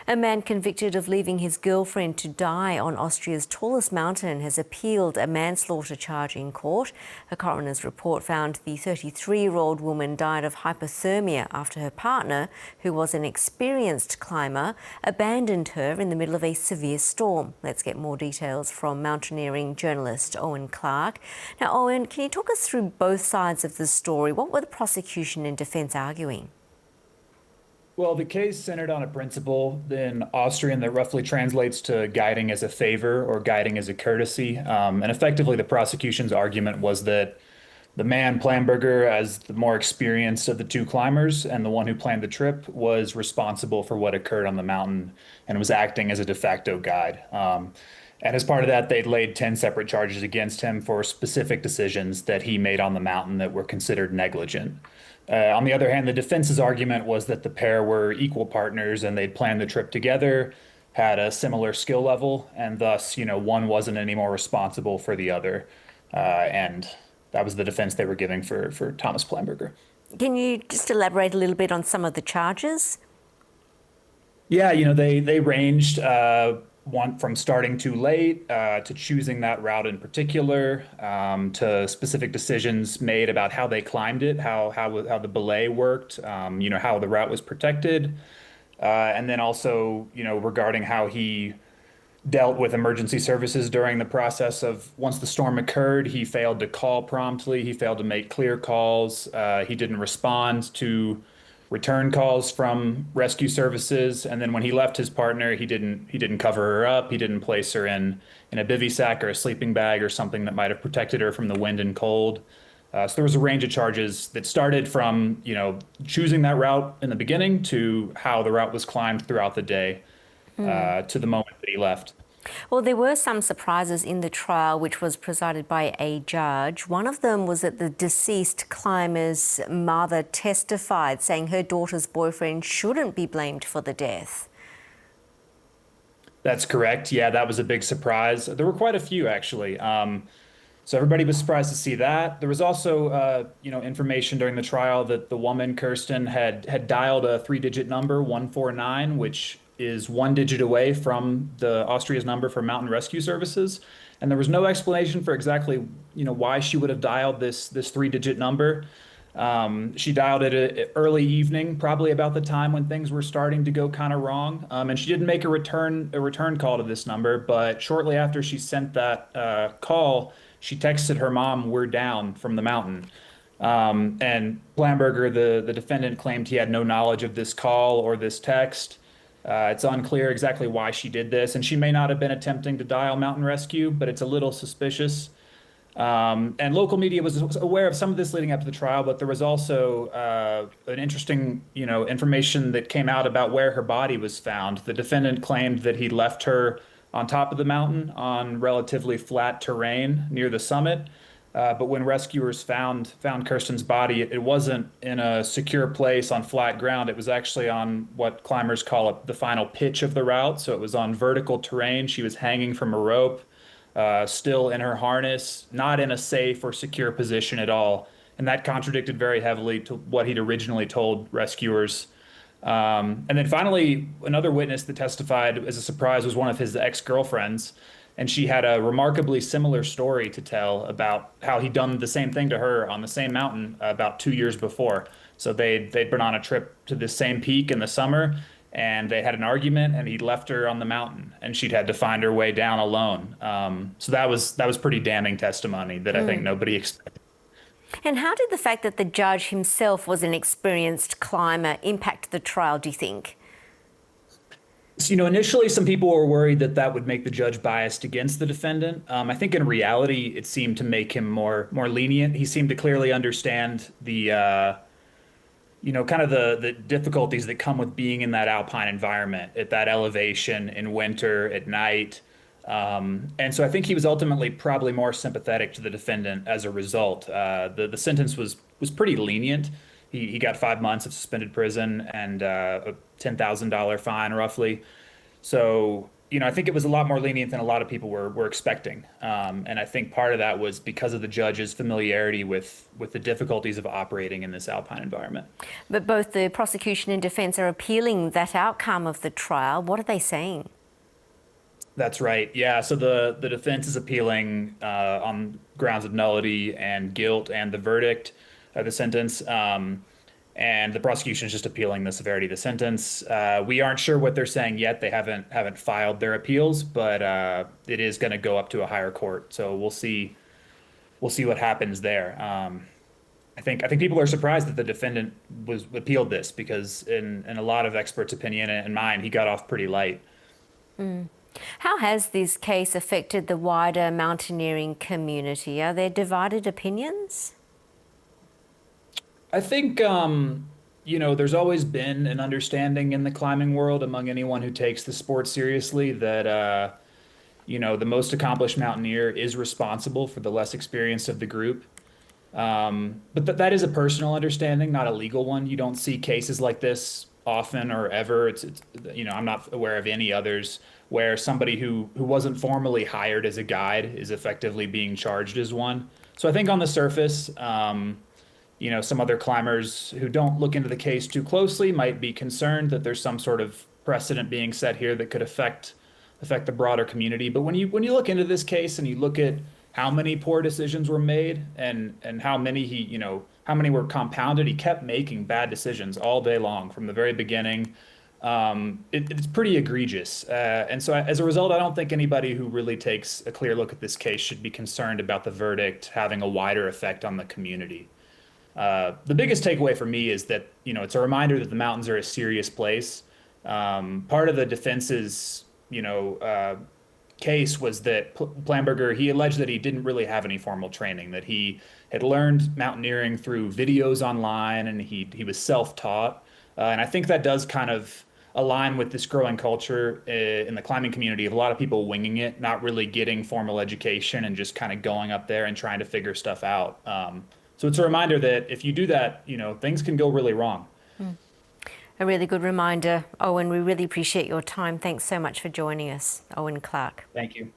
A man convicted of leaving his girlfriend to die on Austria's tallest mountain has appealed a manslaughter charge in court. A coroner's report found the 33-year-old woman died of hypothermia after her partner, who was an experienced climber, abandoned her in the middle of a severe storm. Let's get more details from Mountaineering journalist Owen Clarke. Now, Owen, can you talk us through both sides of the story? What were the prosecution and defence arguing? Well, the case centered on a principle in Austrian that roughly translates to guiding as a favor or guiding as a courtesy. And effectively, the prosecution's argument was that the man, Planberger, as the more experienced of the two climbers and the one who planned the trip, was responsible for what occurred on the mountain and was acting as a de facto guide. And as part of that, they'd laid 10 separate charges against him for specific decisions that he made on the mountain that were considered negligent. On the other hand, the defense's argument was that the pair were equal partners and they'd planned the trip together, had a similar skill level, and thus, one wasn't any more responsible for the other. And that was the defense they were giving for Thomas Planberger. Can you just elaborate a little bit on some of the charges? Yeah, they ranged one from starting too late to choosing that route in particular, to specific decisions made about how they climbed it, how the belay worked, how the route was protected, and then also regarding how he dealt with emergency services during the process of once the storm occurred. He failed to call promptly. He failed to make clear calls. He didn't respond to return calls from rescue services, and then when he left his partner, he didn't cover her up. He didn't place her in a bivy sack or a sleeping bag or something that might have protected her from the wind and cold. So there was a range of charges that started from choosing that route in the beginning to how the route was climbed throughout the day to the moment that he left. Well, there were some surprises in the trial, which was presided by a judge. One of them was that the deceased climber's mother testified, saying her daughter's boyfriend shouldn't be blamed for the death. That's correct. Yeah, that was a big surprise. There were quite a few, actually. So everybody was surprised to see that. There was also, information during the trial that the woman, Kirsten, had dialed a 3-digit number, 149, which is 1 digit away from the Austria's number for mountain rescue services. And there was no explanation for exactly, why she would have dialed this 3-digit number. She dialed it early evening, probably about the time when things were starting to go kind of wrong. And she didn't make a return call to this number, but shortly after she sent that call, she texted her mom, "We're down," from the mountain. And Planberger, the defendant, claimed he had no knowledge of this call or this text. It's unclear exactly why she did this, and she may not have been attempting to dial mountain rescue, but it's a little suspicious. And local media was aware of some of this leading up to the trial, but there was also an interesting, information that came out about where her body was found. The defendant claimed that he left her on top of the mountain on relatively flat terrain near the summit. But when rescuers found Kirsten's body, it wasn't in a secure place on flat ground. It was actually on what climbers call the final pitch of the route. So it was on vertical terrain. She was hanging from a rope, still in her harness, not in a safe or secure position at all. And that contradicted very heavily to what he'd originally told rescuers. And then finally, another witness that testified as a surprise was one of his ex-girlfriends. And she had a remarkably similar story to tell about how he'd done the same thing to her on the same mountain about 2 years before. So they'd been on a trip to the same peak in the summer, and they had an argument, and he'd left her on the mountain, and she'd had to find her way down alone. So that was pretty damning testimony that I think nobody expected. And how did the fact that the judge himself was an experienced climber impact the trial, do you think? So, initially some people were worried that would make the judge biased against the defendant. I think in reality, it seemed to make him more lenient. He seemed to clearly understand the, kind of the difficulties that come with being in that alpine environment at that elevation in winter at night. And so I think he was ultimately probably more sympathetic to the defendant as a result. The sentence was pretty lenient. He got 5 months of suspended prison and a $10,000 fine, roughly. So I think it was a lot more lenient than a lot of people were expecting. And I think part of that was because of the judge's familiarity with the difficulties of operating in this alpine environment. But both the prosecution and defence are appealing that outcome of the trial. What are they saying? That's right. Yeah. So the defense is appealing on grounds of nullity and guilt and the verdict, the sentence. And the prosecution is just appealing the severity of the sentence. We aren't sure what they're saying yet. They haven't filed their appeals, but it is going to go up to a higher court. So we'll see what happens there. I think people are surprised that the defendant was appealed this because in a lot of experts' opinion and mine, he got off pretty light. How has this case affected the wider mountaineering community? Are there divided opinions? I think, there's always been an understanding in the climbing world among anyone who takes the sport seriously that, the most accomplished mountaineer is responsible for the less experienced of the group. But that is a personal understanding, not a legal one. You don't see cases like this often or ever. I'm not aware of any others where somebody who wasn't formally hired as a guide is effectively being charged as one. So I think on the surface, some other climbers who don't look into the case too closely might be concerned that there's some sort of precedent being set here that could affect the broader community. But when you look into this case and you look at how many poor decisions were made and how many how many were compounded, he kept making bad decisions all day long from the very beginning. It's pretty egregious. And so as a result, I don't think anybody who really takes a clear look at this case should be concerned about the verdict having a wider effect on the community. The biggest takeaway for me is that, it's a reminder that the mountains are a serious place. Part of the defense's, case was that Plamberger, he alleged that he didn't really have any formal training, that he had learned mountaineering through videos online and he was self-taught. And I think that does kind of align with this growing culture in the climbing community of a lot of people winging it, not really getting formal education and just kind of going up there and trying to figure stuff out. So it's a reminder that if you do that, things can go really wrong. A really good reminder. Owen, we really appreciate your time. Thanks so much for joining us. Owen Clarke. Thank you.